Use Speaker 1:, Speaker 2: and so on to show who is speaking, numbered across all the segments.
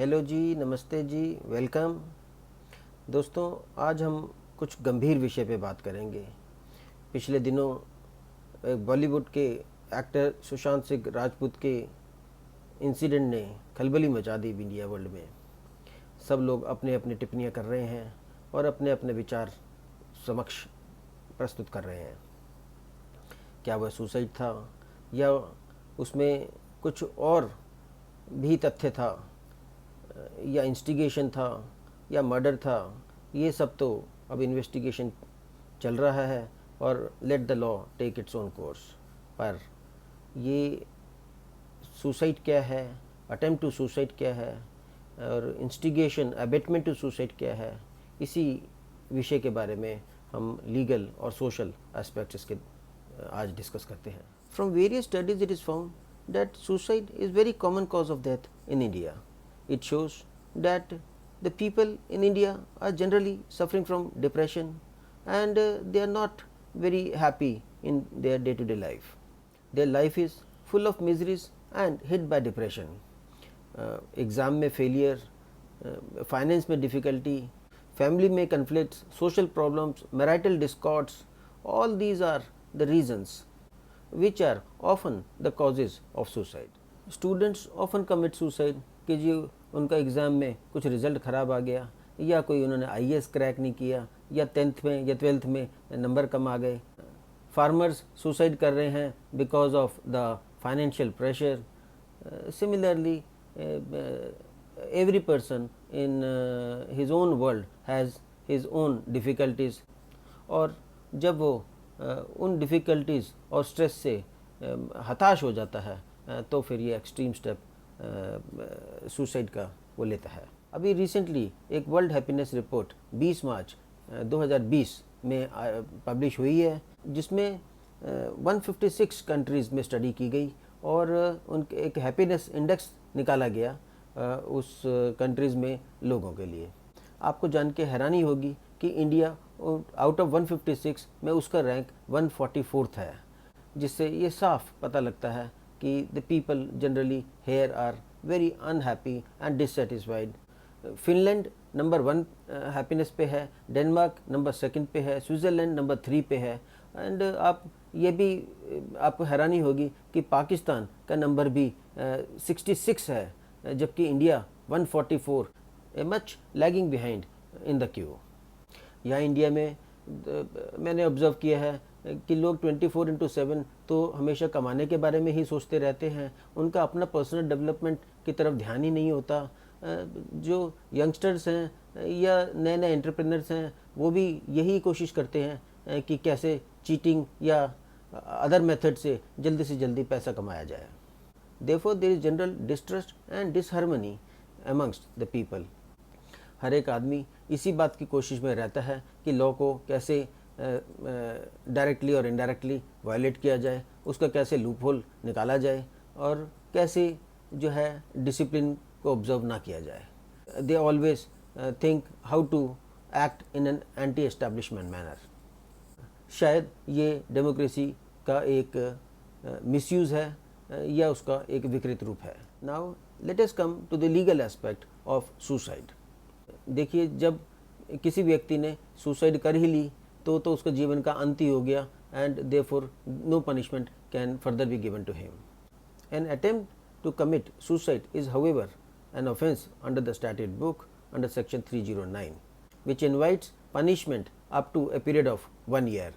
Speaker 1: Hello जी, नमस्ते जी, welcome. दोस्तों, आज हम कुछ गंभीर विषय पे बात करेंगे। पिछले दिनों एक बॉलीवुड के एक्टर सुशांत सिंह राजपूत के इंसिडेंट ने खलबली मचा दी इंडिया वर्ल्ड में। सब लोग अपने अपने टिप्पणियाँ कर रहे हैं और अपने अपने विचार समक्ष प्रस्तुत कर रहे हैं। क्या वह सुसाइड था या उसमें कुछ और भी तथ्य था, या इंस्टिगेशन था, या मर्डर था, ये सब तो अब इन्वेस्टिगेशन चल रहा है और let the law take its own course. पर ये सुसाइड क्या है, अटेम्प्ट टू सुसाइड क्या है और इंस्टिगेशन अबेटमेंट टू सुसाइड क्या है, इसी विषय के बारे में हम लीगल और सोशल एस्पेक्ट्स इसके आज डिस्कस करते हैं। From various studies it is found that suicide is very common cause of death in India. It shows that the people in India are generally suffering from depression and they are not very happy in their day-to-day life. Their life is full of miseries and hit by depression. Exam में failure, finance में difficulty, family में conflicts, social problems, marital discords, all these are the reasons which are often the causes of suicide. Students often commit suicide कि जी उनका exam में कुछ result ख़राब आ गया, या कोई उन्होंने आईएएस क्रैक नहीं किया, या 10th में या 12th में नंबर कम आ गए। फार्मर्स सुसाइड कर रहे हैं because of the financial pressure. Similarly every person in his own world has his own difficulties, और जब वो उन डिफ़िकल्टीज़ और स्ट्रेस से हताश हो जाता है तो फिर ये एक्सट्रीम स्टेप सुसाइड का वो लेता है। अभी रिसेंटली एक वर्ल्ड हैप्पीनेस रिपोर्ट 20 मार्च 2020 में पब्लिश हुई है, जिसमें 156 कंट्रीज़ में स्टडी की गई और उनके एक हैप्पीनेस इंडेक्स निकाला गया उस कंट्रीज़ में लोगों के लिए। आपको जान के हैरानी होगी कि इंडिया आउट ऑफ 156 में उसका रैंक 144th है, जिससे ये साफ पता लगता है कि the people generally here are very unhappy and dissatisfied. Finland number 1 happiness पे है, डेनमार्क नंबर 2 पे है, स्विट्ज़रलैंड नंबर 3 पे है, एंड आप ये भी आपको हैरानी होगी कि पाकिस्तान का नंबर भी 66 है, जबकि India 144, a much lagging behind in the Q. यहाँ इंडिया में मैंने ऑब्ज़र्व किया है कि लोग 24/7 तो हमेशा कमाने के बारे में ही सोचते रहते हैं, उनका अपना पर्सनल डेवलपमेंट की तरफ ध्यान ही नहीं होता। जो यंगस्टर्स हैं या नए नए एंटरप्रेन्योर्स हैं, वो भी यही कोशिश करते हैं कि कैसे चीटिंग या अदर मेथड से जल्दी पैसा कमाया जाए। Therefore there is general distrust and disharmony amongst the people. हर एक आदमी इसी बात की कोशिश में रहता है कि लॉ को कैसे डायरेक्टली और इनडायरेक्टली वायलेट किया जाए, उसका कैसे लूप होल निकाला जाए और कैसे जो है डिसिप्लिन को ऑब्जर्व ना किया जाए। They always think how to act in an anti establishment manner. शायद ये डेमोक्रेसी का एक मिसयूज़ है या उसका एक विकृत रूप है। Now let us come to the legal aspect of suicide. देखिए, जब किसी व्यक्ति ने सुसाइड कर ही ली तो उसका जीवन का अंत ही हो गया, and therefore no punishment can further be given to him. An attempt to commit suicide is however an offence under the statute book under section 309 which invites punishment up to a period of 1 year.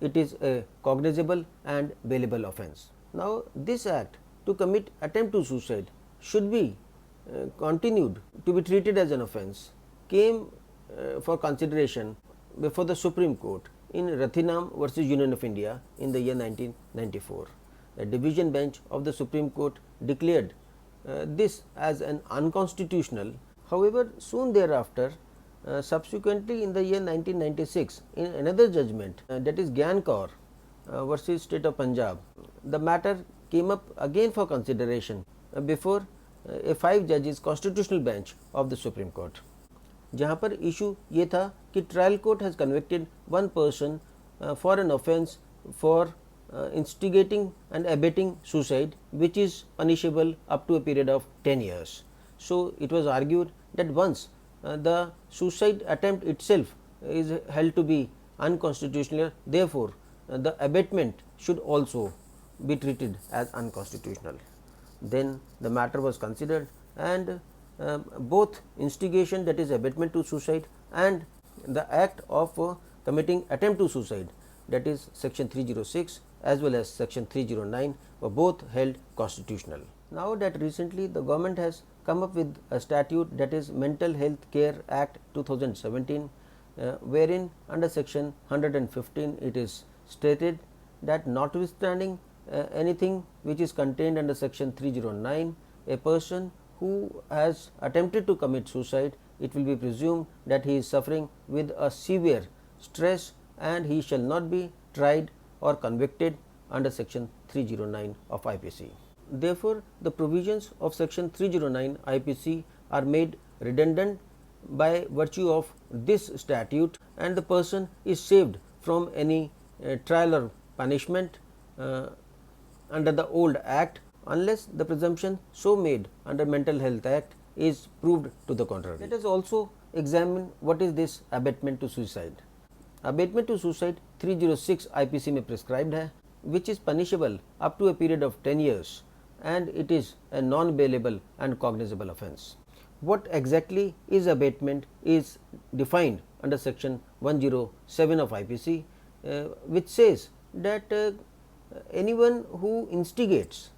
Speaker 1: It is a cognizable and bailable offence. Now this act to commit attempt to suicide should be continued to be treated as an offence came for consideration before the Supreme Court in Rathinam versus Union of India in the year 1994. The division bench of the Supreme Court declared this as an unconstitutional. However, soon thereafter, subsequently in the year 1996, in another judgment, that is Gyan Kaur versus State of Punjab, the matter came up again for consideration before a 5 judges constitutional bench of the Supreme Court, जहाँ पर issue ये था कि trial court has convicted one person for an offence for instigating and abetting suicide, which is punishable up to a period of 10 years. So it was argued that once the suicide attempt itself is held to be unconstitutional, therefore the abatement should also be treated as unconstitutional. Then the matter was considered, and both instigation, that is abatement to suicide, and the act of committing attempt to suicide, that is section 306 as well as section 309, were both held constitutional. Now that recently the government has come up with a statute, that is Mental Health Care Act 2017, wherein under section 115 it is stated that notwithstanding anything which is contained under section 309, a person who has attempted to commit suicide, it will be presumed that he is suffering with a severe stress, and he shall not be tried or convicted under section 309 of IPC. Therefore, the provisions of section 309 IPC are made redundant by virtue of this statute, and the person is saved from any trial or punishment under the old act, unless the presumption so made under Mental Health Act is proved to the contrary. Let us also examine what is this abatement to suicide. Abatement to suicide 306 IPC में prescribed है, which is punishable up to a period of 10 years, and it is a non-bailable and cognizable offence. What exactly is abatement is defined under section 107 of IPC, which says that anyone who instigates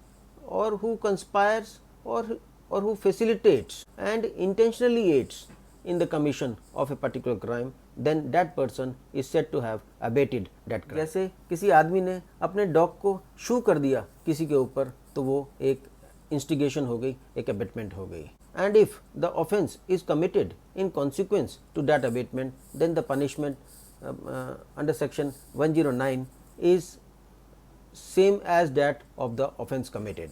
Speaker 1: or who conspires or who facilitates and intentionally aids in the commission of a particular crime, then that person is said to have abated that crime. जैसे किसी आदमी ने अपने dog को शू कर दिया किसी के ऊपर, तो वो एक इंस्टिगेशन हो गई, एक अबेटमेंट हो गई. And if the offence is committed in consequence to that abatement, then the punishment under section 109 is same as that of the offence committed.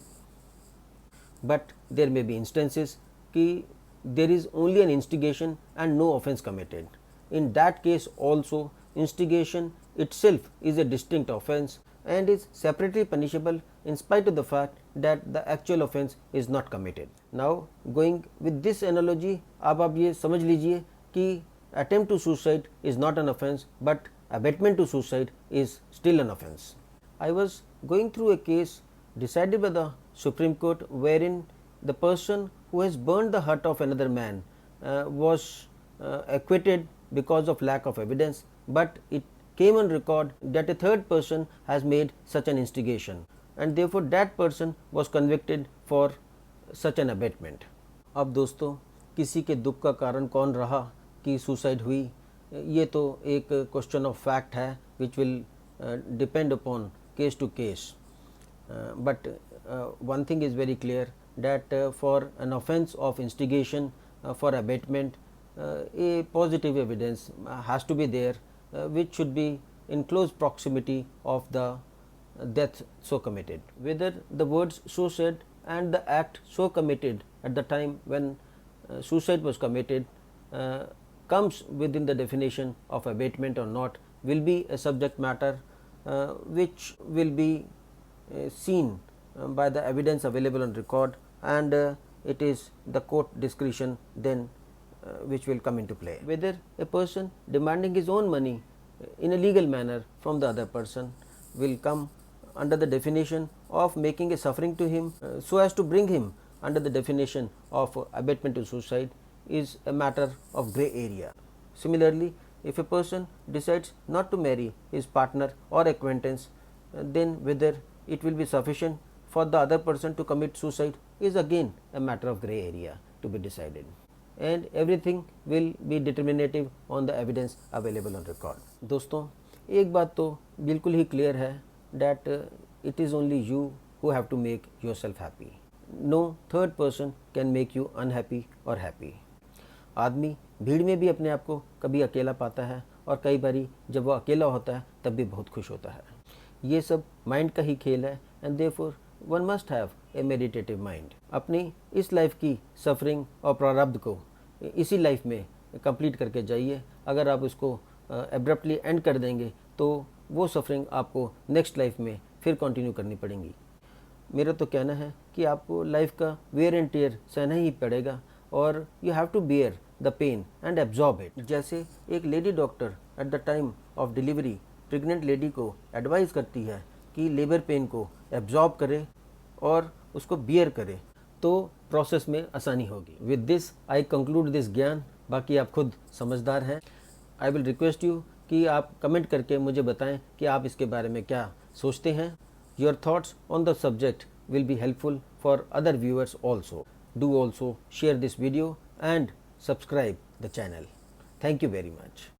Speaker 1: But there may be instances कि there is only an instigation and no offence committed. In that case also, instigation itself is a distinct offence and is separately punishable in spite of the fact that the actual offence is not committed. Now, going with this analogy, अब आप ये समझ लीजिए कि attempt to suicide is not an offence, but abatement to suicide is still an offence. I was going through a case decided by the Supreme Court, wherein the person who has burned the hut of another man was acquitted because of lack of evidence, but it came on record that a third person has made such an instigation, and therefore that person was convicted for such an abatement. अब दोस्तों, किसी के दुख का कारण कौन रहा कि सुसाइड हुई, ये तो एक क्वेश्चन ऑफ फैक्ट है which will depend upon case to case. But one thing is very clear, that for an offence of instigation for abatement, a positive evidence has to be there, which should be in close proximity of the death so committed. Whether the words so said and the act so committed at the time when suicide was committed comes within the definition of abatement or not will be a subject matter which will be seen by the evidence available on record, and it is the court discretion then which will come into play. Whether a person demanding his own money in a legal manner from the other person will come under the definition of making a suffering to him so as to bring him under the definition of abatement to suicide is a matter of grey area. Similarly, if a person decides not to marry his partner or acquaintance, then whether it will be sufficient for the other person to commit suicide is again a matter of grey area to be decided, and everything will be determinative on the evidence available on record. दोस्तों, एक बात तो बिल्कुल ही clear है that it is only you who have to make yourself happy. No third person can make you unhappy or happy. आदमी भीड़ में भी अपने आप को कभी अकेला पाता है, और कई बारी जब वो अकेला होता है तब भी बहुत खुश होता है. ये सब माइंड का ही खेल है, and therefore one must have a meditative mind. अपनी इस लाइफ की सफरिंग और प्रारब्ध को इसी लाइफ में कंप्लीट करके जाइए. अगर आप उसको एब्रप्टली एंड कर देंगे तो वो सफरिंग आपको नेक्स्ट लाइफ में फिर कंटिन्यू करनी पड़ेंगी. मेरा तो कहना है कि आपको लाइफ का वेयर एंड टेयर सहना ही पड़ेगा और you have to bear the pain and absorb it. जैसे एक lady doctor at the time of delivery pregnant lady को एडवाइस करती है कि लेबर पेन को एब्जॉर्ब करे और उसको बियर करे, तो प्रोसेस में आसानी होगी। With this I conclude this ज्ञान। बाकी आप खुद समझदार हैं। आई विल रिक्वेस्ट यू कि आप कमेंट करके मुझे बताएं कि आप इसके बारे में क्या सोचते हैं। Your thoughts on the subject will be helpful for other viewers also. Do also share this video and subscribe the channel. Thank you very much.